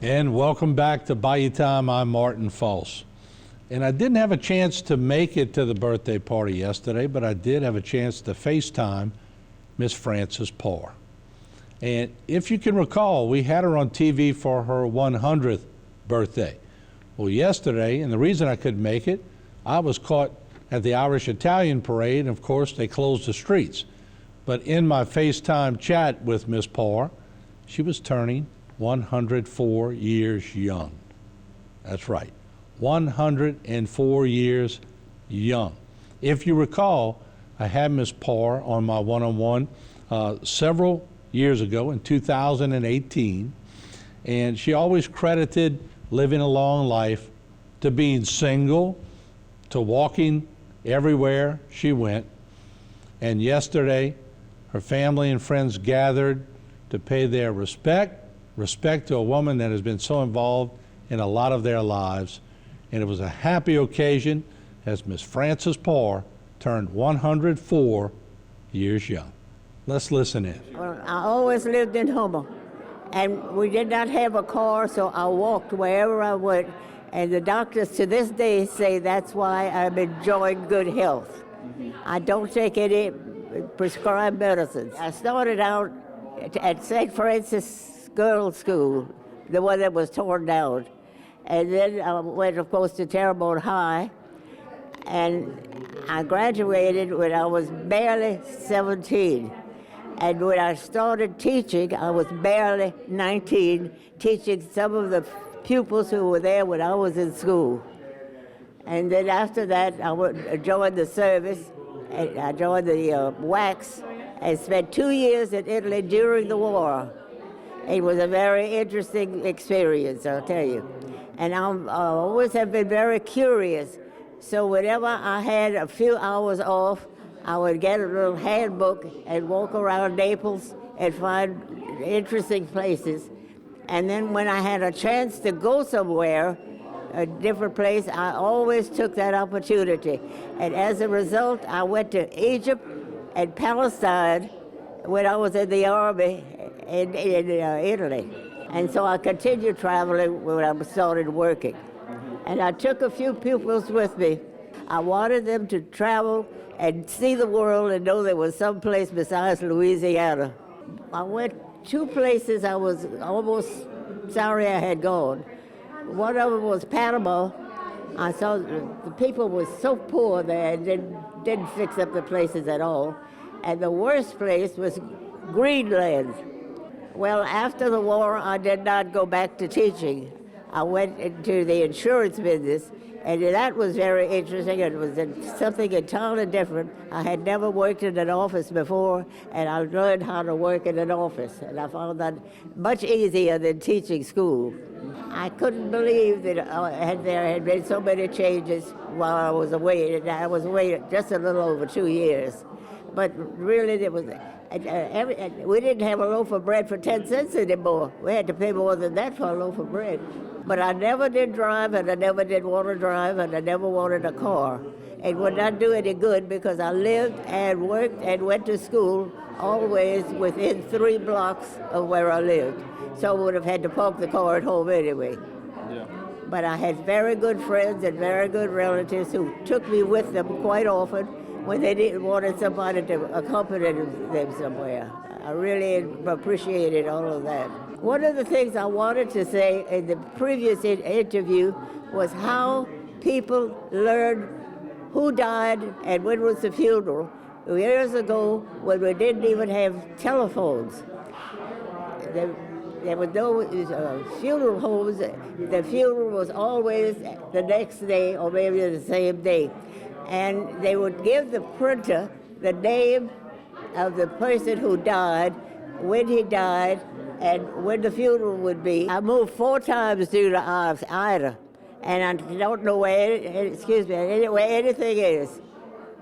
And welcome back to Bayou Time. I'm Martin False. And I didn't have a chance to make it to the birthday party yesterday, but I did have a chance to FaceTime Miss Frances Parr. And if you can recall, we had her on TV for her 100th birthday. Well, yesterday, and the reason I couldn't make it, I was caught at the Irish-Italian parade, and of course they closed the streets. But in my FaceTime chat with Miss Parr, she was turning 104 years young. That's right, 104 years young. If you recall, I had Miss Parr on my one-on-one several years ago in 2018, and she always credited living a long life to being single, to walking everywhere she went. And yesterday, her family and friends gathered to pay their respect to a woman that has been so involved in a lot of their lives. And it was a happy occasion as Miss Frances Parr turned 104 years young. Let's listen in. Well, I always lived in Houma, and we did not have a car, so I walked wherever I went. And the doctors to this day say that's why I'm enjoying good health. I don't take any prescribed medicines. I started out at St. Francis Girls' School, the one that was torn down. And then I went, of course, to Terrebonne High. And I graduated when I was barely 17. And when I started teaching, I was barely 19, teaching some of the pupils who were there when I was in school. And then after that, I joined the service. And I joined the WACS and spent 2 years in Italy during the war. It was a very interesting experience, I'll tell you. And I always have been very curious. So whenever I had a few hours off, I would get a little handbook and walk around Naples and find interesting places. And then when I had a chance to go somewhere, a different place, I always took that opportunity. And as a result, I went to Egypt and Palestine when I was in the Army in Italy. And so I continued traveling when I started working. And I took a few pupils with me. I wanted them to travel and see the world and know there was some place besides Louisiana. I went 2 places I was almost sorry I had gone. One of them was Panama. I saw the people were so poor there and didn't fix up the places at all. And the worst place was Greenland. Well, after the war, I did not go back to teaching. I went into the insurance business, and that was very interesting. It was something entirely different. I had never worked in an office before, and I learned how to work in an office, and I found that much easier than teaching school. I couldn't believe that there had been so many changes while I was away. I was away just a little over 2 years. But really, there was we didn't have a loaf of bread for 10 cents anymore. We had to pay more than that for a loaf of bread. But I never did drive, and I never did want to drive, and I never wanted a car. It would not do any good because I lived and worked and went to school always within 3 blocks of where I lived. So I would have had to park the car at home anyway. Yeah. But I had very good friends and very good relatives who took me with them quite often when they wanted somebody to accompany them somewhere. I really appreciated all of that. One of the things I wanted to say in the previous interview was how people learned who died and when was the funeral. Years ago, when we didn't even have telephones, there was no funeral homes. The funeral was always the next day or maybe the same day. And they would give the printer the name of the person who died, when he died, and when the funeral would be. I moved 4 times due to Ida, and I don't know where anything is.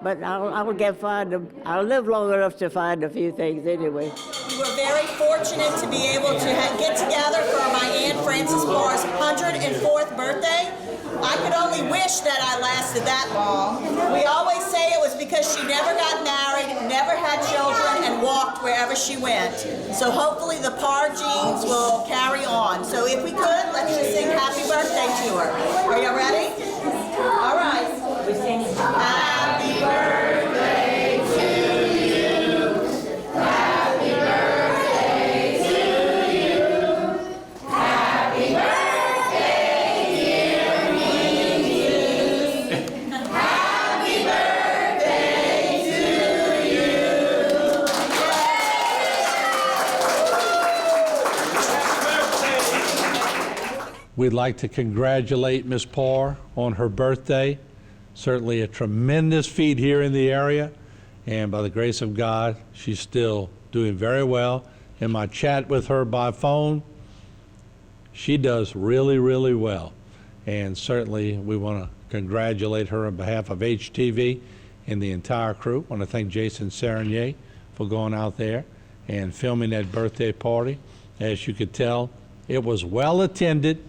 But I'll live long enough to find a few things anyway. We were very fortunate to be able to get together for my Aunt Frances Parr's 104th birthday. I could only wish that I lasted that long. We always say it was because she never got married, never had children, and walked wherever she went. So hopefully the Parr genes will carry on. So if we could, let's just sing happy birthday to her. Are you ready? All right. We sing happy birthday to you. Happy birthday to you. Happy birthday, dear Minnie. Happy birthday to you. We'd like to congratulate Ms. Parr on her birthday. Certainly a tremendous feat here in the area, and by the grace of God, she's still doing very well. In my chat with her by phone, she does really, really well. And certainly we want to congratulate her on behalf of HTV and the entire crew. I want to thank Jason Serenier for going out there and filming that birthday party. As you could tell, it was well attended,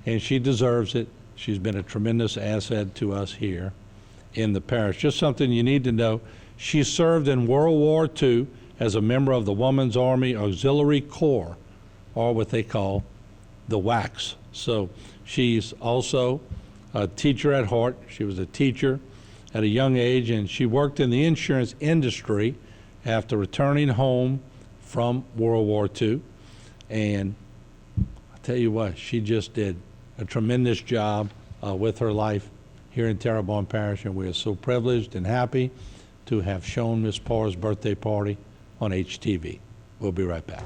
and she deserves it. She's been a tremendous asset to us here in the parish. Just something you need to know, she served in World War II as a member of the Women's Army Auxiliary Corps, or what they call the WACs. So she's also a teacher at heart. She was a teacher at a young age, and she worked in the insurance industry after returning home from World War II. And I tell you what, she just did a tremendous job with her life here in Terrebonne Parish, and we are so privileged and happy to have shown Ms. Parr's birthday party on HTV. We'll be right back.